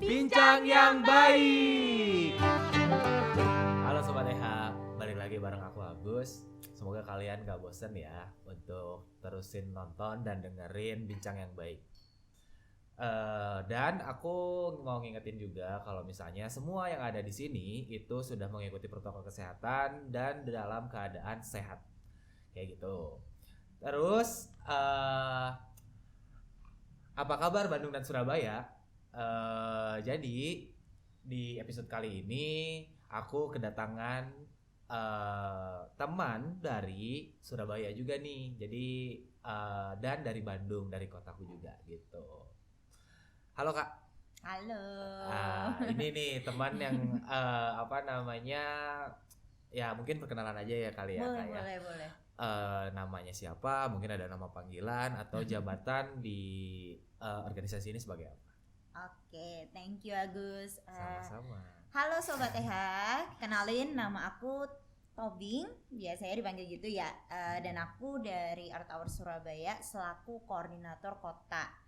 Bincang yang baik. Halo Sobat EH, balik lagi bareng aku Agus. Semoga kalian gak bosen ya untuk terusin nonton dan dengerin Bincang yang baik. Dan aku mau ngingetin juga kalau misalnya semua yang ada di sini itu sudah mengikuti protokol kesehatan dan dalam keadaan sehat, kayak gitu. Terus apa kabar Bandung dan Surabaya? Jadi di episode kali ini aku kedatangan teman dari Surabaya juga nih. Jadi dan dari Bandung, dari kotaku juga gitu. Halo Kak. Halo. Ini nih teman yang ya mungkin perkenalan aja ya kali ya Kak ya. Boleh. Namanya siapa? Mungkin ada nama panggilan atau jabatan di organisasi ini sebagai apa? Oke, thank you Agus. Sama-sama. Halo Sobat EH, kenalin nama aku Tobing, biasanya dipanggil gitu ya. Dan aku dari Art Hour Surabaya selaku koordinator kota.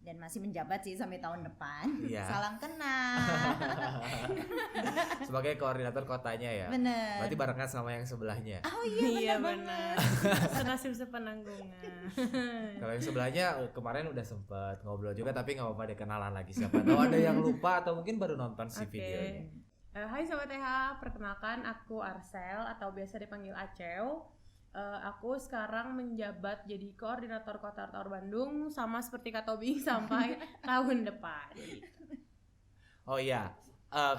Dan masih menjabat sih sampai tahun depan. Iya. Salam kenal. Sebagai koordinator kotanya ya. Bener. Berarti barengan sama yang sebelahnya. Oh iya bener. Senasib sepenanggungan. Kalau yang sebelahnya kemarin udah sempet ngobrol juga, tapi nggak apa-apa deh, kenalan lagi. Siapa tahu ada yang lupa atau mungkin baru nonton si videonya. Hai Sobat EH, perkenalkan aku Arsel atau biasa dipanggil Aceu. Aku sekarang menjabat jadi koordinator Kota Art Hour Bandung sama seperti Kak Tobing sampai tahun depan. Oh iya,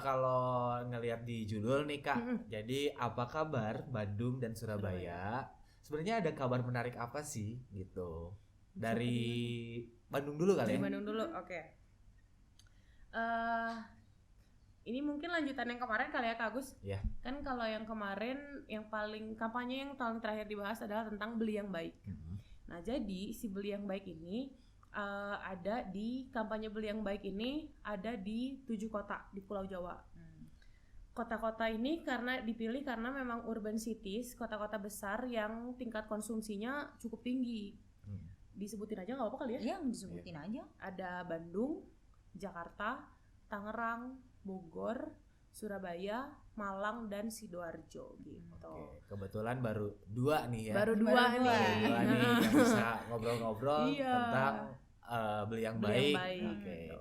kalau ngelihat di judul nih Kak, jadi apa kabar Bandung dan Surabaya? Sebenarnya ada kabar menarik apa sih gitu? Dari Bandung dulu kali ya? Dari Bandung dulu, oke. Ini mungkin lanjutan yang kemarin kali ya Kak Agus. Iya. Kan kalau yang kemarin yang paling kampanye yang paling terakhir dibahas adalah tentang beli yang baik. Nah jadi si beli yang baik ini ada di kampanye beli yang baik ini ada di 7 kota di Pulau Jawa. Kota-kota ini karena dipilih karena memang urban cities, kota-kota besar yang tingkat konsumsinya cukup tinggi. Disebutin aja nggak apa-apa kali ya? Iya, disebutin aja. Ada Bandung, Jakarta, Tangerang, Bogor, Surabaya, Malang, dan Sidoarjo gitu. Oke, kebetulan baru 2 nih ya. Baru dua nih. Dua nih yang bisa ngobrol-ngobrol tentang beli yang baik. Oke. Gitu.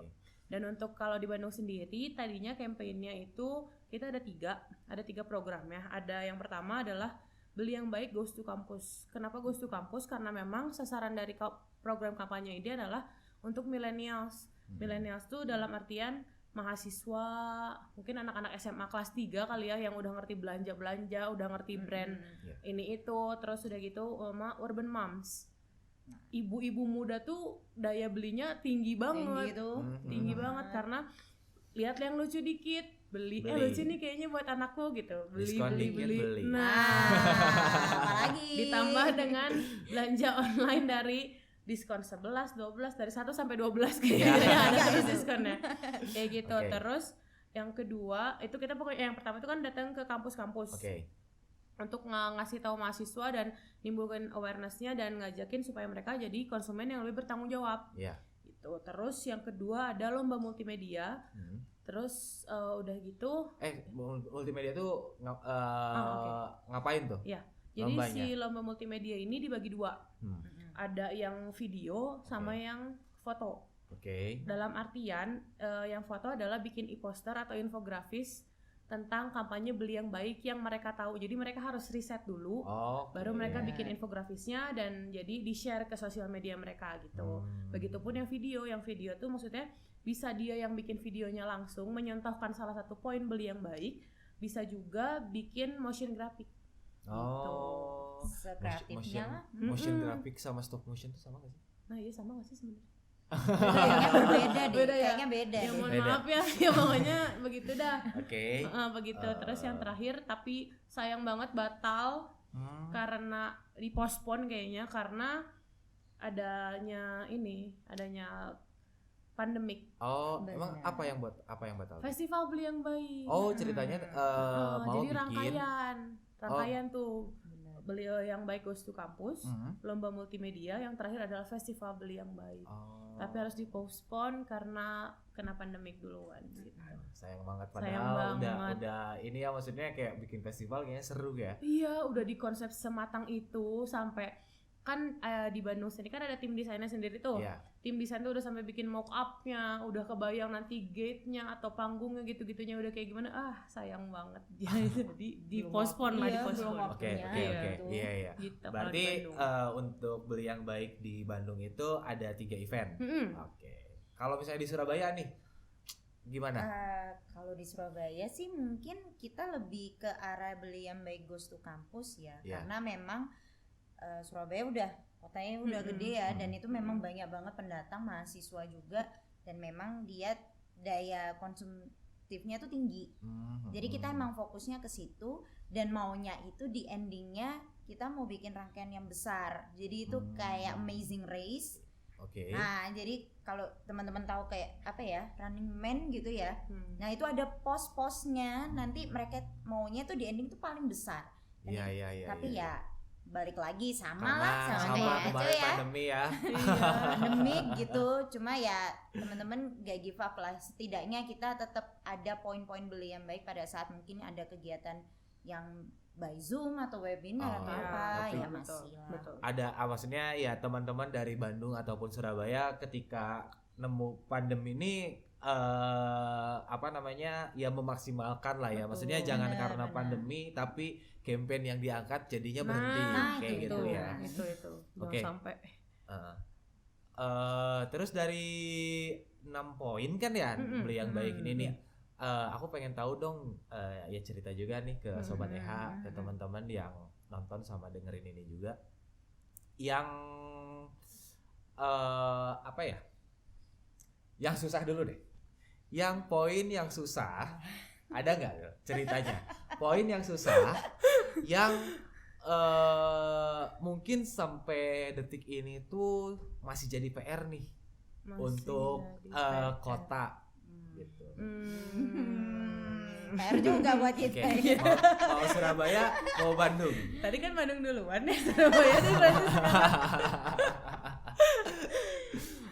Dan untuk kalau di Bandung sendiri, tadinya kampanyenya itu kita ada tiga program ya. Ada yang pertama adalah beli yang baik Goes to Campus. Kenapa Goes to Campus? Karena memang sasaran dari program kampanye ini adalah untuk millennials. Millennials tuh dalam artian mahasiswa, mungkin anak-anak SMA kelas 3 kali ya yang udah ngerti belanja-belanja, udah ngerti brand ini itu, terus udah gitu sama urban moms. Ibu-ibu muda tuh daya belinya tinggi banget. Tinggi banget karena lihat yang lucu dikit, beli. Lucu nih kayaknya buat anakku gitu. Beli. Nah, apalagi ditambah dengan belanja online dari diskon 11, 12 dari 1 sampai 12 kayaknya ada diskonnya. Kayak gitu. Okay. Terus yang kedua, itu kita pokoknya yang pertama itu kan datang ke kampus-kampus. Untuk ngasih tahu mahasiswa dan nimbulkan awareness-nya dan ngajakin supaya mereka jadi konsumen yang lebih bertanggung jawab. Gitu. Terus yang kedua ada lomba multimedia. Terus udah gitu multimedia tuh ngapain tuh? Ya. Jadi lombanya? Si lomba multimedia ini dibagi 2. Ada yang video sama yang foto. Dalam artian yang foto adalah bikin e-poster atau infografis tentang kampanye beli yang baik yang mereka tahu. Jadi mereka harus riset dulu, baru mereka bikin infografisnya dan jadi di-share ke sosial media mereka gitu. Begitupun yang video tuh maksudnya bisa dia yang bikin videonya langsung mencontohkan salah satu poin beli yang baik, bisa juga bikin motion graphic. Sekreatifnya lah. Motion graphic sama stop motion itu sama gak sih? Nah iya sama gak sih sebenarnya? Kayaknya berbeda deh. Beda ya? Kayaknya beda. Ya mohon maaf ya pokoknya begitu dah. Begitu. Terus yang terakhir tapi sayang banget batal karena dipospon kayaknya karena adanya pandemik. Emang apa yang batal? Festival beli yang baik. Ceritanya mau jadi bikin rangkaian tuh Beli yang baik goes to kampus, lomba multimedia, yang terakhir adalah festival beli yang baik. Tapi harus dipostpone karena kena pandemik duluan gitu. Sayang banget, Sayang padahal banget. udah ini ya, maksudnya kayak bikin festival kayaknya seru ya. Iya, udah dikonsep sematang itu sampai kan di Bandung sini kan ada tim desainnya sendiri tuh. Iya. Tim desain tuh udah sampai bikin mock up-nya, udah kebayang nanti gate-nya atau panggungnya gitu-gitunya udah kayak gimana. Sayang banget. Jadi di-postpone lah, di-postpone. Oke. Iya. Gitu, kalau Berarti di Bandung. untuk beli yang baik di Bandung itu ada 3 event. Oke. Kalau misalnya di Surabaya nih, gimana? Kalau di Surabaya sih mungkin kita lebih ke arah beli yang baik goes to kampus ya, karena memang Surabaya kotanya udah gede ya, dan itu memang banyak banget pendatang mahasiswa juga, dan memang dia daya konsumtifnya tuh tinggi. Jadi kita emang fokusnya ke situ, dan maunya itu di endingnya kita mau bikin rangkaian yang besar. Jadi itu kayak Amazing Race. Oke. Nah, jadi kalau teman-teman tahu kayak apa ya, Running Man gitu ya. Nah, itu ada pos-posnya. Nanti mereka maunya tuh di ending tuh paling besar. Iya. Tapi ya balik lagi sama kemarin kayak aja ya. Pandemi ya. Pandemi gitu. Cuma ya teman-teman gak give up lah. Setidaknya kita tetap ada poin-poin beli yang baik pada saat mungkin ada kegiatan yang by Zoom atau webinar atau apa tapi ya masih lah. Betul. Ada maksudnya ya teman-teman dari Bandung ataupun Surabaya ketika nemu pandemi ini ya memaksimalkan lah ya. Betul. Maksudnya jangan Benar, karena benar. pandemi tapi campaign yang diangkat jadinya berhenti kayak itu. gitu ya. Itu. Jangan Oke. sampai. Terus dari 6 poin kan ya beli yang baik ini nih. Aku pengen tahu dong ya cerita juga nih ke Sobat EH, ke teman-teman yang nonton sama dengerin ini juga. Yang apa ya? Yang susah dulu deh. Yang poin yang susah ada nggak ceritanya? Poin yang susah yang mungkin sampai detik ini tuh masih jadi PR nih untuk kota gitu. PR juga buat kita. Oke. Mau Surabaya, mau Bandung. Tadi kan Bandung duluan ya, Surabaya tuh berarti sekarang.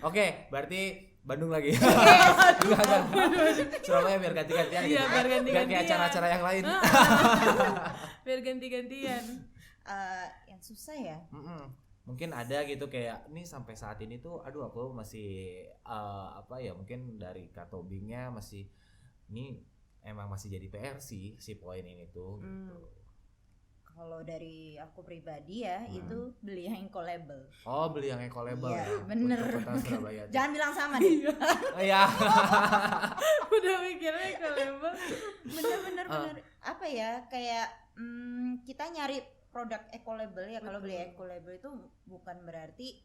Oke, berarti Bandung lagi. Enggak. Surabaya biar ganti-gantian Iya, biar ganti-gantian. Kayak acara-acara yang lain. Biar ganti-gantian. Yang susah ya. Mungkin ada gitu kayak nih sampai saat ini tuh aduh aku masih mungkin dari Katobingnya masih ini emang masih jadi PR sih si poin ini tuh gitu. Kalau dari aku pribadi ya itu beli yang eco-label. Oh, beli yang eco-label Iya, ya. bener. Untuk kota Surabaya. Jangan bilang sama deh. Iya. Udah mikirnya kalau Bener. Apa ya, kayak kita nyari produk eco-label ya. Kalau beli eco-label itu bukan berarti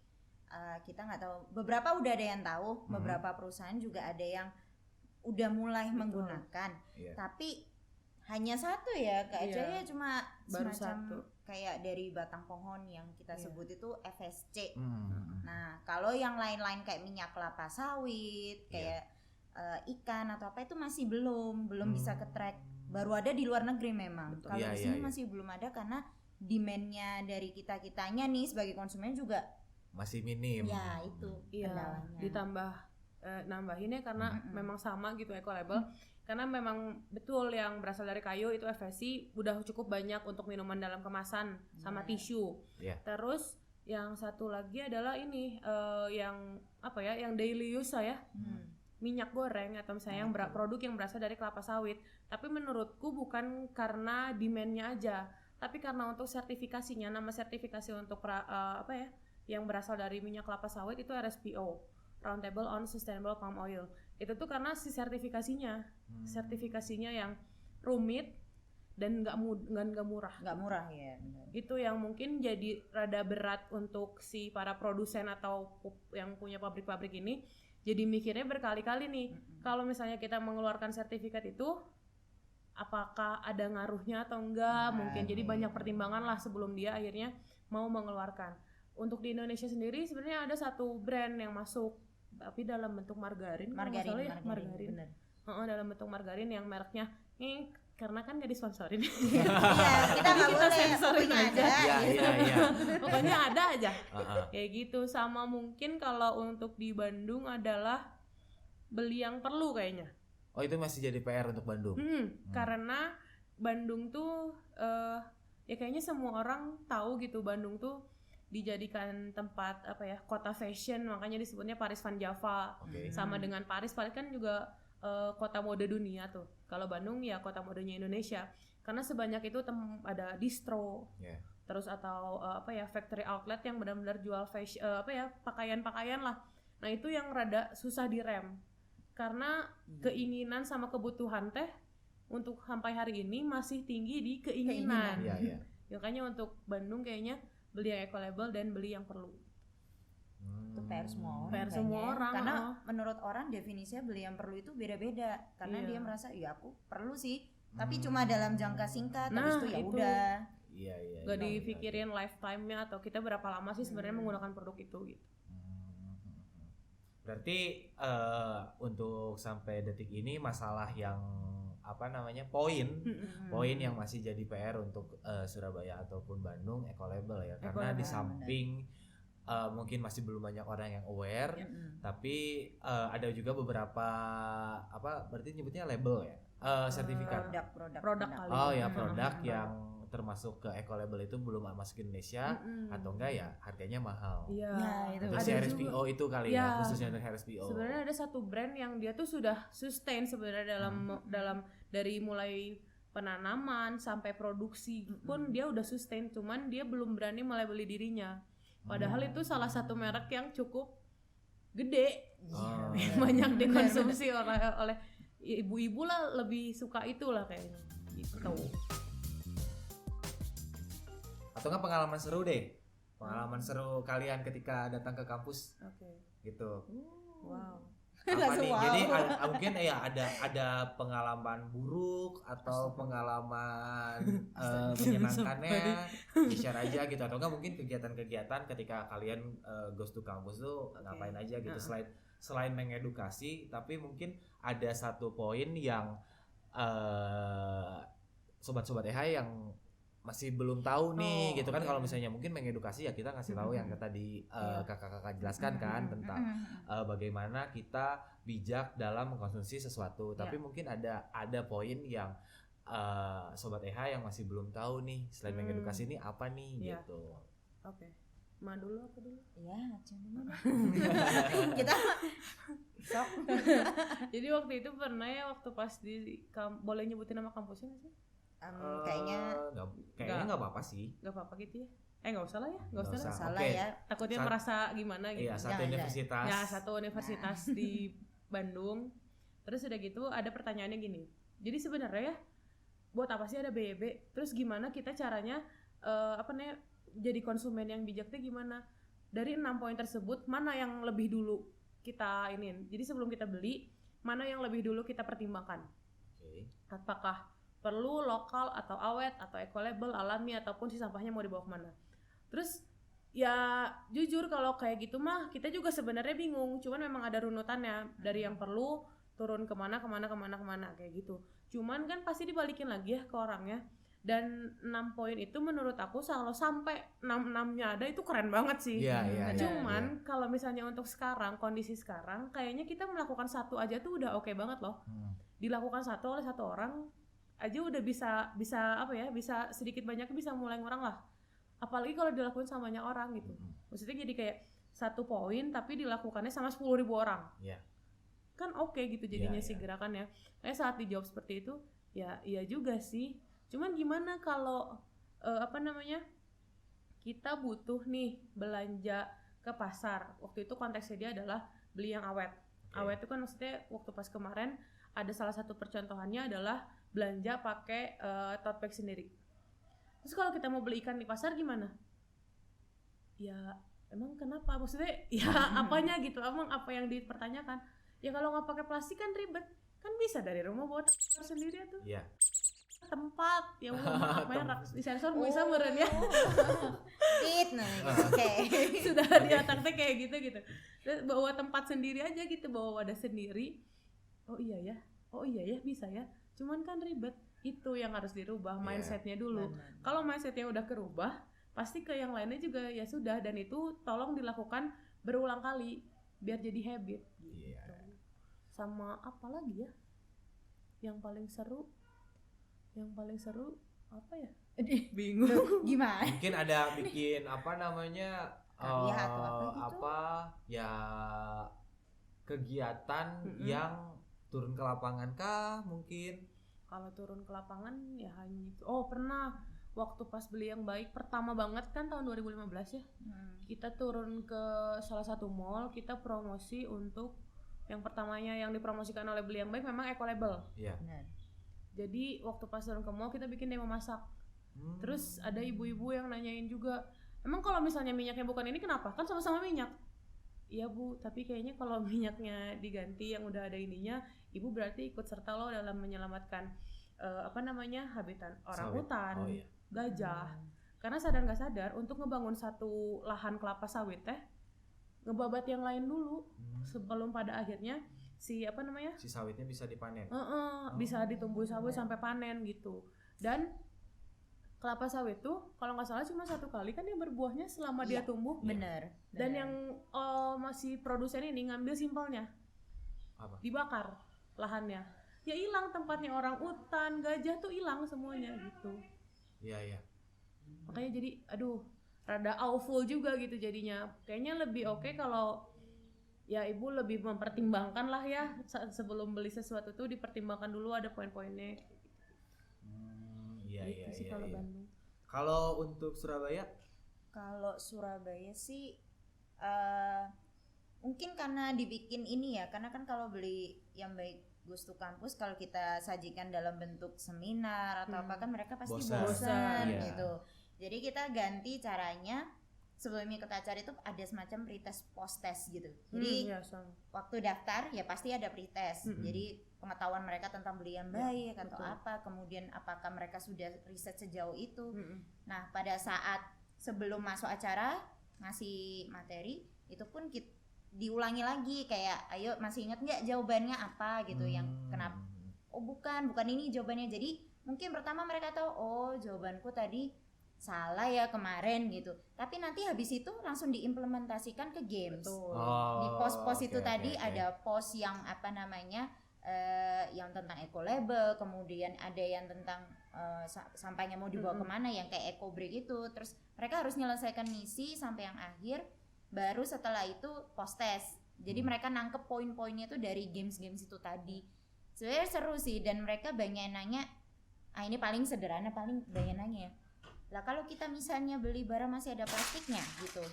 kita nggak tahu. Beberapa udah ada yang tahu, beberapa perusahaan juga ada yang udah mulai menggunakan. Iya. Tapi hanya satu ya, Kak Eca ya cuma baru semacam satu. Kayak dari batang pohon yang kita sebut itu FSC. Hmm. Nah, kalau yang lain-lain kayak minyak kelapa sawit, kayak ikan atau apa itu masih belum bisa ke-track. Baru ada di luar negeri memang. Kalau di sini masih belum ada karena demand-nya dari kita-kitanya nih sebagai konsumen juga masih minim. ya itu kendalanya. Ditambah nambahinnya karena memang sama gitu eco-label. Karena memang betul yang berasal dari kayu itu FSC udah cukup banyak untuk minuman dalam kemasan sama tisu. Yeah. Terus yang satu lagi adalah ini yang apa ya, yang daily use ya. Minyak goreng atau misalnya yang produk yang berasal dari kelapa sawit. Tapi menurutku bukan karena demand-nya aja, tapi karena untuk sertifikasinya, nama sertifikasi untuk yang berasal dari minyak kelapa sawit itu RSPO, Roundtable on Sustainable Palm Oil. Itu tuh karena si sertifikasinya yang rumit dan nggak murah. Nggak murah ya. Benar. Itu yang mungkin jadi rada berat untuk si para produsen atau yang punya pabrik-pabrik ini. Jadi mikirnya berkali-kali nih, kalau misalnya kita mengeluarkan sertifikat itu, apakah ada ngaruhnya atau enggak? Mungkin jadi banyak pertimbangan lah sebelum dia akhirnya mau mengeluarkan. Untuk di Indonesia sendiri sebenarnya ada satu brand yang masuk, tapi dalam bentuk margarin. Margarin. Bener. Dalam bentuk margarin yang mereknya karena kan nggak disponsorin. Iya, kita nggak Kita boleh. sensorin Pokoknya aja. ada. Iya. Pokoknya ada aja. Heeh. Kayak gitu. Sama mungkin kalau untuk di Bandung adalah beli yang perlu kayaknya. Oh, itu masih jadi PR untuk Bandung. Karena Bandung tuh ya kayaknya semua orang tahu gitu, Bandung tuh dijadikan tempat apa ya, kota fashion, makanya disebutnya Paris Van Java. Oke. Sama dengan Paris kan juga kota mode dunia tuh. Kalau Bandung ya kota modenya Indonesia. Karena sebanyak itu ada distro. Yeah. Terus atau apa ya, factory outlet yang benar-benar jual fashion, apa ya, pakaian-pakaian lah. Nah, itu yang rada susah direm. Karena keinginan sama kebutuhan teh untuk sampai hari ini masih tinggi di keinginan. Iya. Makanya untuk Bandung kayaknya beli yang eco label dan beli yang perlu. Itu PR semua orang. PR semua kayaknya. orang, Karena menurut orang definisinya beli yang perlu itu beda-beda. Karena Iya. dia merasa ya aku perlu sih, tapi cuma dalam jangka singkat. Nah, Habis itu ya itu. udah. Iya. Gak dipikirin lifetime-nya atau kita berapa lama sih sebenarnya menggunakan produk itu gitu. Berarti untuk sampai detik ini masalah yang apa namanya poin yang masih jadi PR untuk Surabaya ataupun Bandung eco label ya, karena di samping mungkin masih belum banyak orang yang aware, tapi ada juga beberapa apa berarti nyebutnya label ya, sertifikat Produk kali. oh ya produk yang termasuk ke eco label itu belum masuk ke Indonesia atau enggak ya harganya mahal. Iya. Ya, itu Untuk ada RSPO juga. itu kali Ya. ya, khususnya untuk RSPO. Sebenarnya ada satu brand yang dia tuh sudah sustain sebenarnya dalam dari mulai penanaman sampai produksi pun dia udah sustain, cuman dia belum berani melabeli dirinya. Padahal itu salah satu merek yang cukup gede, Oh, banyak dikonsumsi oleh ibu-ibu lah, lebih suka itulah kayaknya gitu. Atau enggak pengalaman seru deh, pengalaman seru kalian ketika datang ke kampus Oke. gitu. Wow. Apa Langsung nih? wow. Jadi mungkin ya ada pengalaman buruk atau pengalaman menyenangkannya di-share aja gitu, atau enggak mungkin kegiatan-kegiatan ketika kalian goes to kampus tuh ngapain aja gitu, selain mengedukasi, tapi mungkin ada satu poin yang sobat-sobat EH yang masih belum tahu nih gitu kan. Kalau misalnya mungkin mengedukasi ya kita ngasih tahu yang tadi kakak-kakak jelaskan kan tentang bagaimana kita bijak dalam mengkonsumsi sesuatu. Tapi mungkin ada poin yang sobat EH yang masih belum tahu nih, selain mengedukasi ini apa nih gitu. Oke. Ma dulu apa dulu? Ya, dulu. Kita sok. Jadi waktu itu pernah ya, waktu pas di boleh nyebutin nama kampusnya nggak sih? Kayaknya nggak apa-apa sih. Nggak apa-apa gitu ya? Nggak usah lah ya, nggak Nggak usah lah. usah. salah Oke. ya. Takutnya merasa gimana gitu. Iya, satu Jangan. universitas. Ya, satu universitas di Bandung. Terus udah gitu ada pertanyaannya gini. Jadi sebenarnya ya, buat apa sih ada BEB? Terus gimana kita caranya jadi konsumen yang bijaknya gimana? Dari 6 poin tersebut mana yang lebih dulu kita iniin? Jadi sebelum kita beli, mana yang lebih dulu kita pertimbangkan? Oke. Apakah perlu lokal atau awet atau eco label, alami, ataupun si sampahnya mau dibawa kemana? Terus ya jujur kalau kayak gitu mah kita juga sebenarnya bingung, cuman memang ada runutannya dari yang perlu turun kemana kayak gitu. Cuman kan pasti dibalikin lagi ya ke orangnya. Dan 6 poin itu menurut aku kalau sampai 6-6-nya ada itu keren banget sih. Iya. Cuman kalau misalnya untuk sekarang, kondisi sekarang kayaknya kita melakukan satu aja tuh udah oke banget loh. Dilakukan satu oleh satu orang aja udah bisa sedikit banyak bisa mulai ngurang lah. Apalagi kalau dilakukan sama banyak orang gitu. Maksudnya jadi kayak 1 poin tapi dilakukannya sama 10.000 orang. Iya. Kan oke gitu jadinya si gerakannya. Kayak saat dijawab seperti itu, ya iya juga sih. Cuman gimana kalau kita butuh nih belanja ke pasar. Waktu itu konteksnya dia adalah beli yang awet. Awet itu kan maksudnya waktu pas kemarin ada salah satu percontohannya adalah belanja pakai tote bag sendiri. Terus kalau kita mau beli ikan di pasar gimana? Ya emang kenapa? Maksudnya ya apanya gitu? Emang apa yang dipertanyakan? Ya kalau nggak pakai plastik kan ribet. Kan bisa dari rumah bawa tote sendiri tuh. Iya. Tempat ya Allah merek di sensor bisa meren ya. Oke. Sudah di otaknya kayak gitu. Terus bawa tempat sendiri aja gitu, bawa wadah sendiri. Oh iya ya bisa ya. Cuman kan ribet. Itu yang harus dirubah, Iya. mindsetnya dulu. Benar. Kalau mindsetnya udah kerubah, pasti ke yang lainnya juga ya sudah. Dan itu tolong dilakukan berulang kali biar jadi habit. Iya. Sama apa lagi ya? Yang paling seru apa ya? Bingung. Loh, gimana? Mungkin ada bikin apa namanya Karya atau apa gitu? apa ya kegiatan yang turun ke lapangan kah mungkin? Kalau turun ke lapangan ya hanya itu. Oh, pernah waktu pas Beli Yang Baik pertama banget kan tahun 2015 ya. Kita turun ke salah satu mall, kita promosi untuk yang pertamanya yang dipromosikan oleh Beli Yang Baik memang eco label. Iya. Benar. Jadi waktu pas turun ke mall kita bikin demo masak. Terus ada ibu-ibu yang nanyain juga, emang kalau misalnya minyaknya bukan ini kenapa? Kan sama-sama minyak. Iya Bu, tapi kayaknya kalau minyaknya diganti yang udah ada ininya, Ibu berarti ikut serta loh dalam menyelamatkan habitat orangutan, Oh iya. gajah. Karena sadar nggak sadar untuk ngebangun satu lahan kelapa sawit ngebabat yang lain dulu sebelum pada akhirnya si sawitnya bisa dipanen. bisa ditumbuhi sawit sampai panen gitu. Dan kelapa sawit tuh kalau nggak salah cuma 1 kali kan dia berbuahnya selama dia tumbuh. Benar. Dan yang masih produsen ini ngambil simpelnya, Apa? dibakar lahannya, ya hilang tempatnya orang utan, gajah tuh hilang semuanya gitu. Iya. Makanya jadi aduh rada awful juga gitu jadinya. Kayaknya lebih oke kalau ya ibu lebih mempertimbangkan lah ya sebelum beli sesuatu tuh dipertimbangkan dulu ada poin-poinnya. Iya. Gitu sih kalau Bandung. Kalau untuk Surabaya? Kalau Surabaya sih mungkin karena dibikin ini ya, karena kan kalau Beli Yang Baik Goes to Campus kalau kita sajikan dalam bentuk seminar atau apa kan mereka pasti bosan Iya. gitu. Jadi kita ganti caranya, sebelum ikut acara itu ada semacam pretest post test gitu. Jadi ya, sama. waktu daftar ya pasti ada pretest. Jadi pengetahuan mereka tentang Beli Yang Baik atau betul. apa, kemudian apakah mereka sudah riset sejauh itu. Nah, pada saat sebelum masuk acara ngasih materi itu pun diulangi lagi kayak ayo masih ingat nggak jawabannya apa gitu yang kenapa, oh bukan ini jawabannya. Jadi mungkin pertama mereka tahu oh jawabanku tadi salah ya kemarin gitu, tapi nanti habis itu langsung diimplementasikan ke games. Betul. Di pos-pos itu oke, tadi oke. ada pos yang yang tentang eco label, kemudian ada yang tentang sampahnya mau dibawa kemana yang kayak eco break itu. Terus mereka harus menyelesaikan misi sampai yang akhir, baru setelah itu post test. Jadi mereka nangkep poin-poinnya tuh dari games-games itu tadi. Sebenarnya seru sih, dan mereka banyak nanya, ini paling sederhana, paling banyak nanya ya, lah kalau kita misalnya beli barang masih ada plastiknya gitu,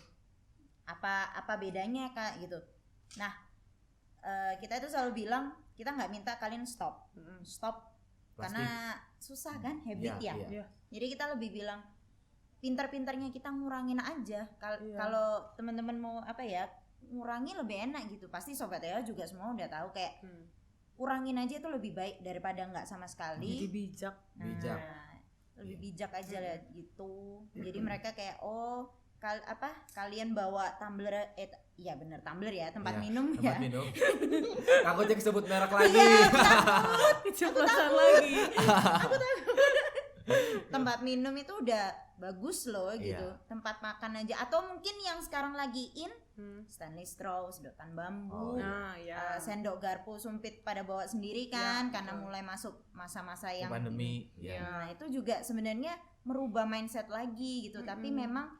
apa bedanya Kak gitu. Nah kita itu selalu bilang kita nggak minta kalian stop Plastik. karena susah kan, habit ya. Iya. Jadi kita lebih bilang pintar-pintarnya kita ngurangin aja. Iya. Kalau teman-teman mau ngurangi lebih enak gitu. Pasti Sobat Eo juga semua udah tahu kayak kurangin aja itu lebih baik daripada nggak sama sekali. Jadi bijak. Bijak. Lebih bijak aja lah gitu. Jadi mereka kayak kalian bawa tumbler, iya bener tumbler ya, tempat Iya, minum tempat ya. minum. Takutnya disebut merek lagi. Keceplosan lagi. Tempat minum itu udah bagus loh gitu. Iya. Tempat makan aja, atau mungkin yang sekarang lagi in Stanley straw, sedotan bambu, Nah, ya. sendok garpu sumpit pada bawa sendiri kan, karena mulai masuk masa-masa yang Pandemi. ini. Ya. Nah itu juga sebenarnya merubah mindset lagi gitu. Tapi memang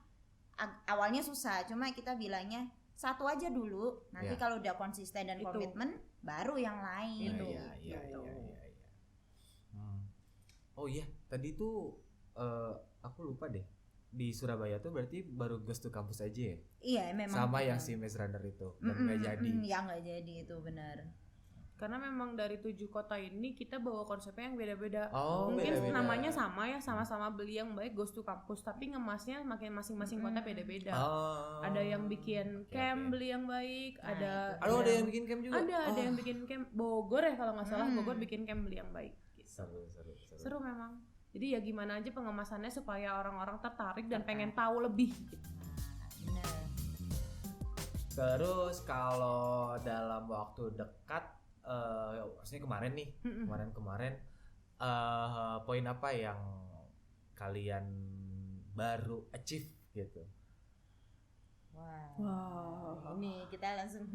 awalnya susah, cuma kita bilangnya satu aja dulu, nanti Ya. kalau udah konsisten dan Itu. komitmen baru yang lain. Iya. Oh iya, tadi tuh aku lupa deh. Di Surabaya tuh berarti baru Goes to Campus aja ya? Iya memang. Sama yang si Maze Runner itu, dan nggak jadi. Ya nggak jadi itu benar. Karena memang dari 7 kota ini kita bawa konsepnya yang beda-beda. Oh, Mungkin beda-beda. namanya sama ya, sama-sama Beli Yang Baik Goes to Campus, tapi ngemasnya makin masing-masing kota beda-beda. Oh. Ada yang bikin camp Beli Yang Baik, ada ada yang bikin camp juga. ada yang bikin camp Bogor ya kalau nggak salah, Bogor bikin camp Beli Yang Baik. Gitu. Seru memang. Jadi ya gimana aja pengemasannya supaya orang-orang tertarik dan pengen tahu lebih. Gitu. Benar. Terus kalau dalam waktu dekat, maksudnya kemarin nih, kemarin poin apa yang kalian baru achieve gitu? Wow. Ini kita langsung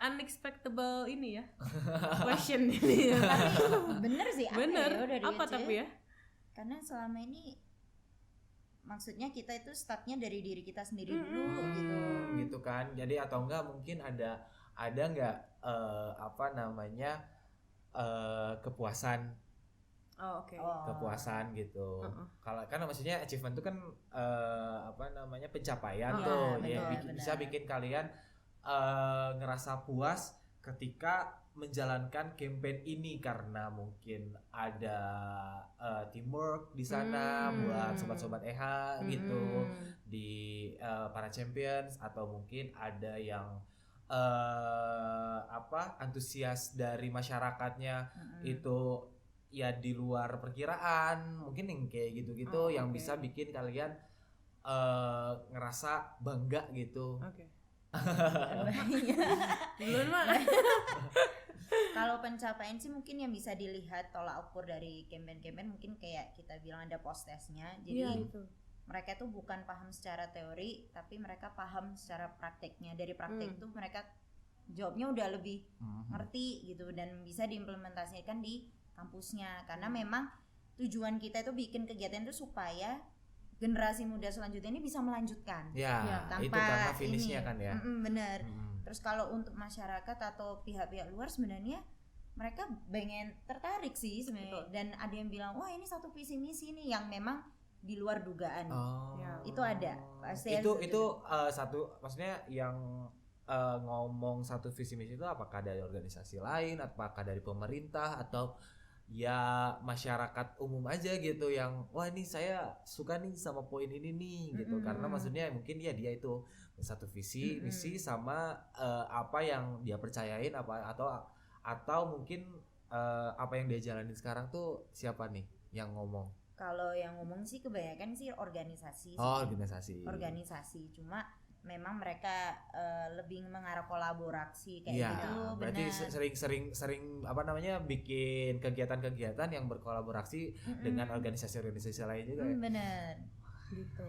Unexpectable ini ya. Question ini ya. Tapi bener sih Bener. ya dari Apa achieve. tapi ya? Karena selama ini maksudnya kita itu startnya dari diri kita sendiri dulu gitu. Gitu kan. Jadi atau enggak mungkin ada enggak kepuasan Oh, oke. kepuasan gitu. Kalau kan maksudnya achievement itu kan pencapaian Iya, tuh betul, ya benar. bisa bikin kalian ngerasa puas ketika menjalankan campaign ini karena mungkin ada teamwork di sana buat sobat-sobat EH gitu di para champions, atau mungkin ada yang antusias dari masyarakatnya itu ya di luar perkiraan, mungkin yang kayak gitu-gitu yang bisa bikin kalian ngerasa bangga gitu. Oke. Duluan Mak. Kalau pencapaian sih mungkin yang bisa dilihat tolak ukur dari campaign-campaign mungkin kayak kita bilang ada post testnya. Jadi Iya, itu. mereka tuh bukan paham secara teori tapi mereka paham secara prakteknya. Dari praktek tuh mereka jawabnya udah lebih ngerti gitu dan bisa diimplementasikan di kampusnya, karena memang tujuan kita itu bikin kegiatan itu supaya generasi muda selanjutnya ini bisa melanjutkan. Ya, tanpa itu karena finishnya ini. kan ya. Bener. Terus kalau untuk masyarakat atau pihak-pihak luar sebenarnya mereka pengen tertarik sih sebenarnya. Dan ada yang bilang wah ini satu visi misi nih yang memang di luar dugaan. Itu ada. Pasti Itu satu, maksudnya yang ngomong satu visi misi itu apakah dari organisasi lain, apakah dari pemerintah, atau ya masyarakat umum aja gitu yang wah ini saya suka nih sama poin ini nih gitu. Karena maksudnya mungkin ya dia itu satu visi misi sama apa yang dia percayain atau mungkin apa yang dia jalanin sekarang tuh siapa nih yang ngomong? Kalau yang ngomong sih kebanyakan sih organisasi. Organisasi. Cuma memang mereka lebih mengarah kolaborasi kayak gitu. Berarti sering bikin kegiatan-kegiatan yang berkolaborasi dengan organisasi-organisasi lain juga. Bener. Gitu.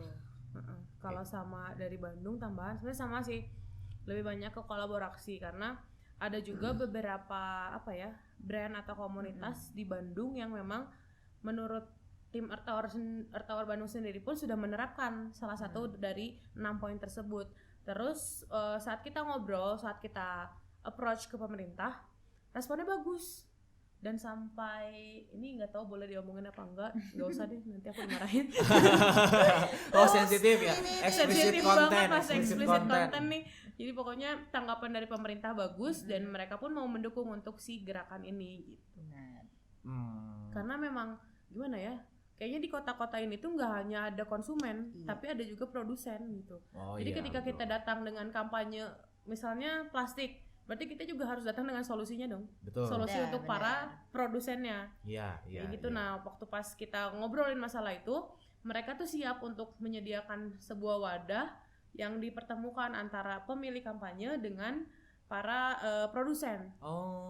Kalau sama dari Bandung tambahan sebenarnya sama sih, lebih banyak ke kolaborasi karena ada juga beberapa brand atau komunitas di Bandung yang memang menurut tim Earth Hour Bandung sendiri pun sudah menerapkan salah satu dari 6 poin tersebut. Terus saat kita ngobrol, saat kita approach ke pemerintah, responnya bagus. Dan sampai ini nggak tahu boleh diomongin apa enggak, nggak usah deh nanti aku dimarahin. Sensitif ya, explicit content nih. Jadi pokoknya tanggapan dari pemerintah bagus dan mereka pun mau mendukung untuk si gerakan ini gitu. Karena memang gimana ya? Kayaknya di kota-kota ini tuh nggak hanya ada konsumen, tapi ada juga produsen gitu. Jadi ketika kita datang dengan kampanye misalnya plastik, berarti kita juga harus datang dengan solusinya dong. Solusi untuk para produsennya. Iya. Gitu. Nah, waktu pas kita ngobrolin masalah itu, mereka tuh siap untuk menyediakan sebuah wadah yang dipertemukan antara pemilik kampanye dengan para produsen.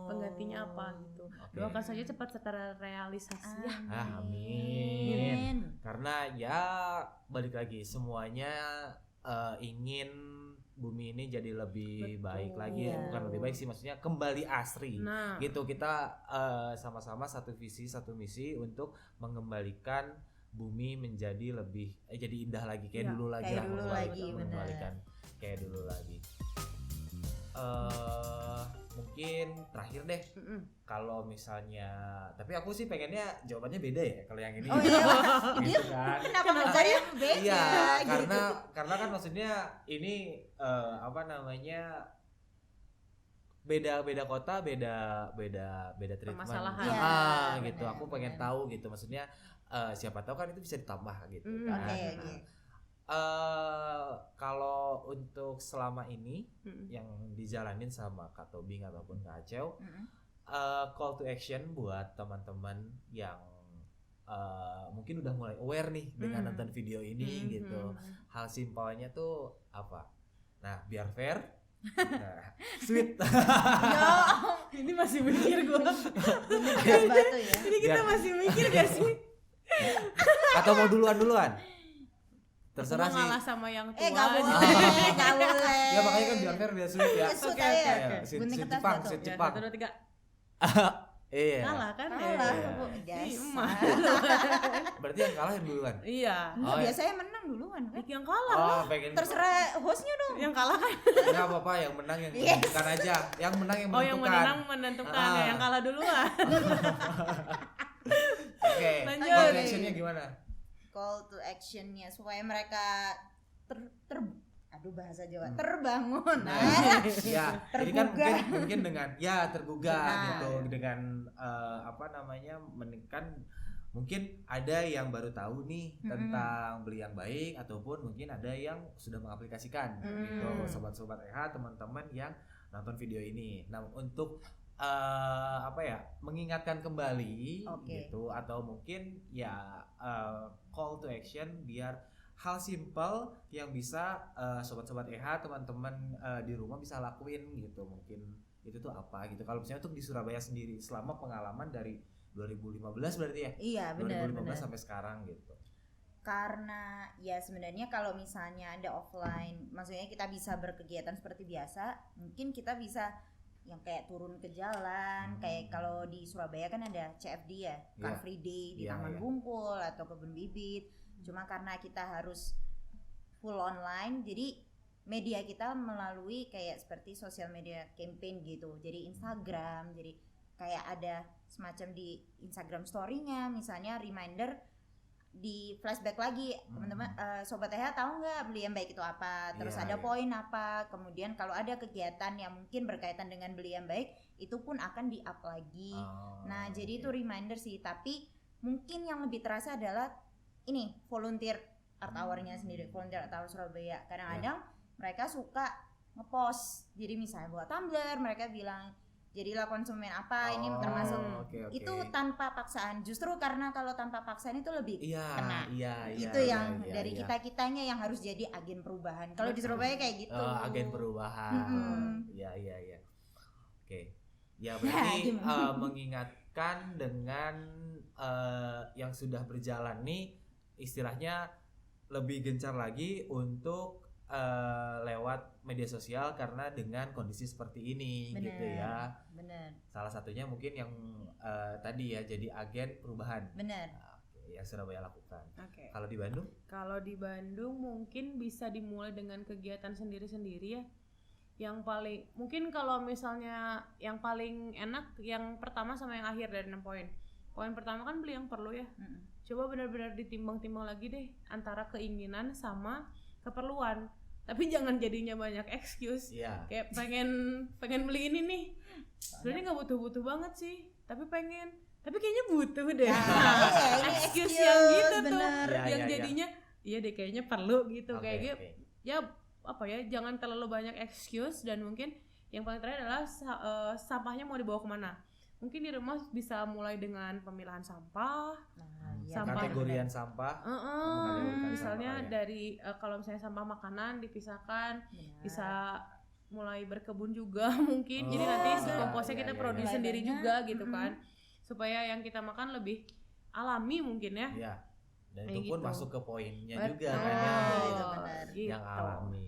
Penggantinya apa gitu. Doakan saja cepat terrealisasi ya. Amin. Karena ya balik lagi semuanya ingin bumi ini jadi lebih baik lagi, bukan lebih baik sih, maksudnya kembali asri. Gitu, kita sama-sama satu visi satu misi untuk mengembalikan bumi menjadi lebih jadi indah lagi kayak dulu lagi, mengembalikan kayak dulu lagi. Mungkin terakhir deh, kalau misalnya, tapi aku sih pengennya jawabannya beda ya kalau yang ini. Gitu kan. Kenapa yang beda? Iya, karena kan maksudnya ini beda kota, beda treatment. Permasalahan. Gitu. Aku pengen tahu gitu, maksudnya siapa tahu kan itu bisa ditambah gitu. Kalau untuk selama ini yang dijalanin sama Kak Tobing ataupun Kak Acel, call to action buat teman-teman yang mungkin udah mulai aware nih dengan nonton video ini gitu. Hal simpelnya tuh apa? Nah, biar fair, Nah, sweet. Ya, Ini masih mikir gue. bekas batu ya. Ini kita Biar- masih mikir gak sih? Atau mau duluan? Terserah Gua sih. ngalah sama yang tua. Nggak boleh, jadi- nggak boleh. Ya makanya kan biar fair biar sweet ya. Sweet Oke, aja. oke, Ayo, oke. sweet, Gunting sweet kertas Jepang, batu. sweet Ya, Jepang. 1, 2, 3. Iya. Kalah kan? Kalah, Iya. Bu. Ih, Dasar. emak. Berarti yang kalah yang duluan. Iya. Enggak, Oh, ya. biasanya menang duluan kan. Yang kalah. Oh, pengen. Terserah hostnya dong. Yang kalah kan? Enggak apa-apa, yang menang yang Yes. menentukan aja. Yang menang yang Oh, yang menentukan. menang menentukan Ah. ya, yang kalah duluan. Oke. Lanjut. Call to actionnya gimana? Call to actionnya supaya mereka aduh bahasa Jawa terbangun. Nah, ya, ini kan Tergugah. mungkin dengan ya tergugah Nah. gitu dengan apa namanya menekan mungkin ada yang baru tahu nih tentang beli yang baik ataupun mungkin ada yang sudah mengaplikasikan gitu sobat-sobat EH teman-teman yang nonton video ini. Nah, untuk apa ya mengingatkan kembali Oke. gitu atau mungkin ya call to action biar hal simple yang bisa sobat-sobat EH teman-teman di rumah bisa lakuin gitu mungkin itu tuh apa gitu kalau misalnya untuk di Surabaya sendiri selama pengalaman dari 2015 berarti ya Iya, benar 2015 benar. sampai sekarang gitu. Karena ya sebenarnya kalau misalnya ada offline, maksudnya kita bisa berkegiatan seperti biasa, mungkin kita bisa yang kayak turun ke jalan, kayak kalau di Surabaya kan ada CFD ya, Car Iya. Free Day di Iya, Taman iya. Bungkul atau Kebun Bibit. Cuma karena kita harus full online, jadi media kita melalui kayak seperti sosial media campaign gitu. Jadi Instagram, jadi kayak ada semacam di Instagram story-nya, misalnya reminder di flashback lagi teman-teman sobat EH tahu nggak beli yang baik itu apa, terus Iya, ada iya. poin apa, kemudian kalau ada kegiatan yang mungkin berkaitan dengan beli yang baik itu pun akan di up lagi. Oh, Nah jadi oke. itu reminder sih, tapi mungkin yang lebih terasa adalah ini volunteer art hour-nya sendiri, volunteer art hour Surabaya. Kadang-kadang mereka suka ngepost, jadi misalnya buat Tumblr mereka bilang jadilah konsumen apa, ini Oh, termasuk oke. itu tanpa paksaan. Justru karena kalau tanpa paksaan itu lebih Iya, kena. iya, Itu iya, yang iya, dari iya. kita-kitanya yang harus jadi agen perubahan. Kalau di Surabaya kayak gitu. Agen perubahan. Mm-mm. Iya, iya, iya. Oke. Ya berarti gimana? mengingatkan dengan yang sudah berjalan nih istilahnya lebih gencar lagi untuk lewat media sosial karena dengan kondisi seperti ini Bener. gitu ya. Bener, Salah satunya mungkin yang tadi ya jadi agen perubahan. bener. Nah, oke, yang Surabaya lakukan. Oke. Kalau di Bandung? Kalau di Bandung mungkin bisa dimulai dengan kegiatan sendiri-sendiri ya. Yang paling mungkin kalau misalnya yang paling enak yang pertama sama yang akhir dari 6 poin. Poin pertama kan beli yang perlu ya. Mm-mm. Coba benar-benar ditimbang-timbang lagi deh antara keinginan sama keperluan. Tapi jangan jadinya banyak excuse. Iya. Kayak pengen beli ini nih. Sebenarnya nggak butuh-butuh banget sih, tapi pengen. Tapi kayaknya butuh deh. Nah, iya, ini excuse yang gitu tuh. bener. Iya, Yang iya, iya. jadinya iya deh kayaknya perlu gitu Oke, kayak gitu. oke. Ya apa ya, jangan terlalu banyak excuse dan mungkin yang paling terakhir adalah sampahnya mau dibawa kemana. Mungkin di rumah bisa mulai dengan pemilahan sampah. Nah, iya, Sampah. Kategorian sampah. Mengkategorikan Misalnya sampah, ya. dari kalau misalnya sampah makanan dipisahkan, bener. bisa mulai berkebun juga mungkin. Jadi Oh, nanti iya, komposnya iya, kita iya, produksi iya. sendiri Mulai juga banyak. gitu kan. Supaya yang kita makan lebih alami mungkin ya. Iya. Dan Kayak itu pun gitu. masuk ke poinnya Betul. juga kan yang, itu benar. Gitu. yang alami.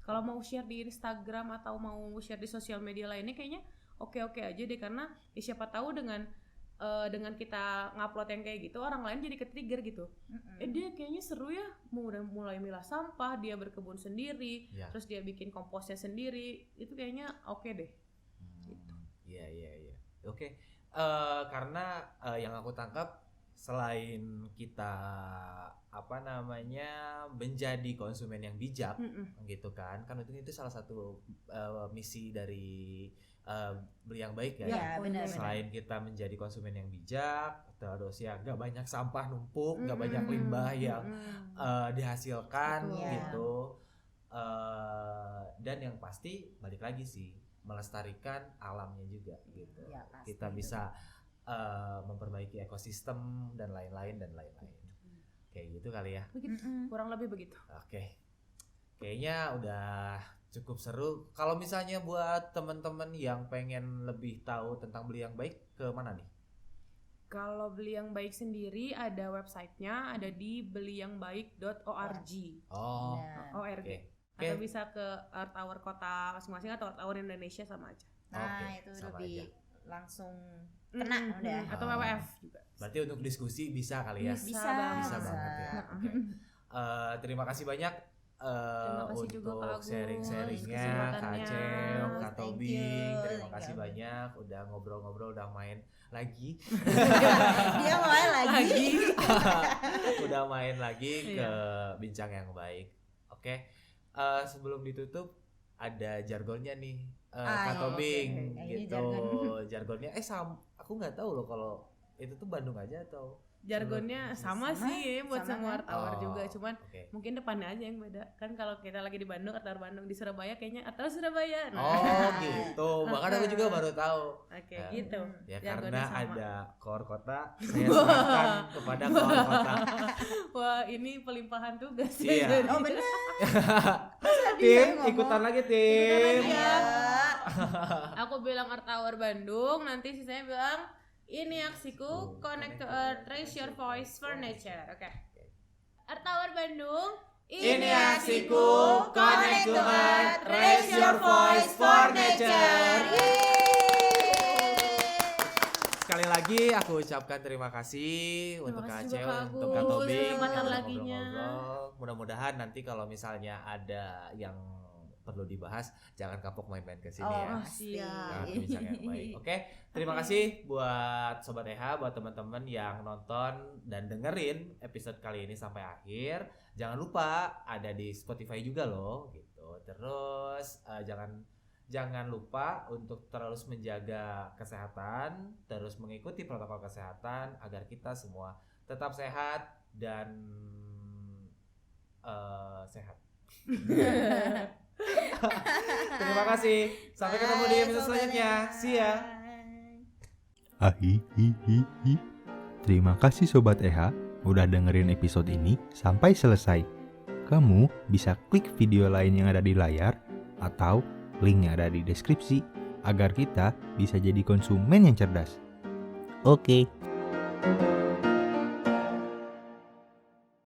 Kalau mau share di Instagram atau mau share di sosial media lainnya kayaknya oke-oke aja deh, karena ya siapa tahu dengan kita ngupload yang kayak gitu orang lain jadi ke-trigger gitu. Mm-mm. Dia kayaknya seru ya, mau udah mulai milah sampah, dia berkebun sendiri, Iya. terus dia bikin komposnya sendiri, itu kayaknya oke deh. Gitu. Iya, iya, iya. Oke. Karena yang aku tangkap selain kita apa namanya menjadi konsumen yang bijak gitu kan itu salah satu misi dari beli yang baik ya. Iya, benar. Selain kita menjadi konsumen yang bijak, terus ya gak banyak sampah numpuk, gak banyak limbah yang dihasilkan Betul. gitu. Dan yang pasti balik lagi sih melestarikan alamnya juga gitu. Ya, pasti Kita itu. bisa memperbaiki ekosistem dan lain-lain. Kayak gitu kali ya. Begitu. Mm-mm. Kurang lebih begitu. Oke. Kayaknya udah Cukup seru. Kalau misalnya buat teman-teman yang pengen lebih tahu tentang Beli Yang Baik, ke mana nih? Kalau Beli Yang Baik sendiri ada websitenya, ada di beliyangbaik.org. Oh, Nah, ORG. oke. Atau bisa ke Art Hour kota masing-masing atau Art Hour Indonesia sama aja. Oke, itu sama lebih aja. langsung kena udah. Atau Ah. WWF juga. Berarti untuk diskusi bisa kali ya? Bisa, Bisa bisa. banget ya. Oke. Terima kasih banyak Terima kasih juga untuk Kak Agus, sharing-sharingnya, Kak kesempatannya. Acel, Kak Thank Tobing. you, Terima thank kasih you. banyak udah ngobrol-ngobrol, udah main lagi. Dia mulai lagi. Udah main lagi ke Iya. Bincang Yang Baik. Oke. Sebelum ditutup ada jargonnya nih, Kak iya, Tobing oke. Ini gitu. jargon. Jargonnya aku nggak tahu loh kalau itu tuh Bandung aja atau Jargonnya sama Sama, sih buat sama semua kan? Art Hour Oh, juga, cuman oke. mungkin depannya aja yang beda. Kan kalau kita lagi di Bandung, Art Hour Bandung, di Surabaya kayaknya Art Hour Surabaya. Oh gitu, bahkan aku juga baru tahu. Oke, Ya. gitu. Ya Jargonnya karena sama. ada Kor Kota, saya serahkan kepada Kor Kota. Wah, ini pelimpahan tugas. Iya. Oh benar. Tim, ikutan lagi tim. lagi ya. Iya. Aku bilang Art Hour Bandung, nanti sisanya bilang ini aksiku Connect to Earth, Raise Your Voice Furniture. Oke. Art Hour Bandung, Ini aksiku, Connect to Earth, Raise Your Voice for Nature. Sekali lagi aku ucapkan terima kasih untuk Kak kasih Acel, juga Kak untuk Kak Agus, Tobing kesempatan yang udah laginya. ngobrol-ngobrol. Mudah-mudahan nanti kalau misalnya ada yang perlu dibahas, jangan kapok main-main ke sini ya. Oh, siap. Nah, Bincang Yang Baik. Oke, terima kasih buat Sobat EH, buat teman-teman yang nonton dan dengerin episode kali ini sampai akhir. Jangan lupa ada di Spotify juga loh, gitu. Terus jangan lupa untuk terus menjaga kesehatan, terus mengikuti protokol kesehatan agar kita semua tetap sehat dan sehat. Terima kasih. Sampai ketemu di episode selanjutnya. See ya. Ahihihihi. Terima kasih Sobat EH udah dengerin episode ini sampai selesai. Kamu bisa klik video lain yang ada di layar atau link yang ada di deskripsi agar kita bisa jadi konsumen yang cerdas. Oke.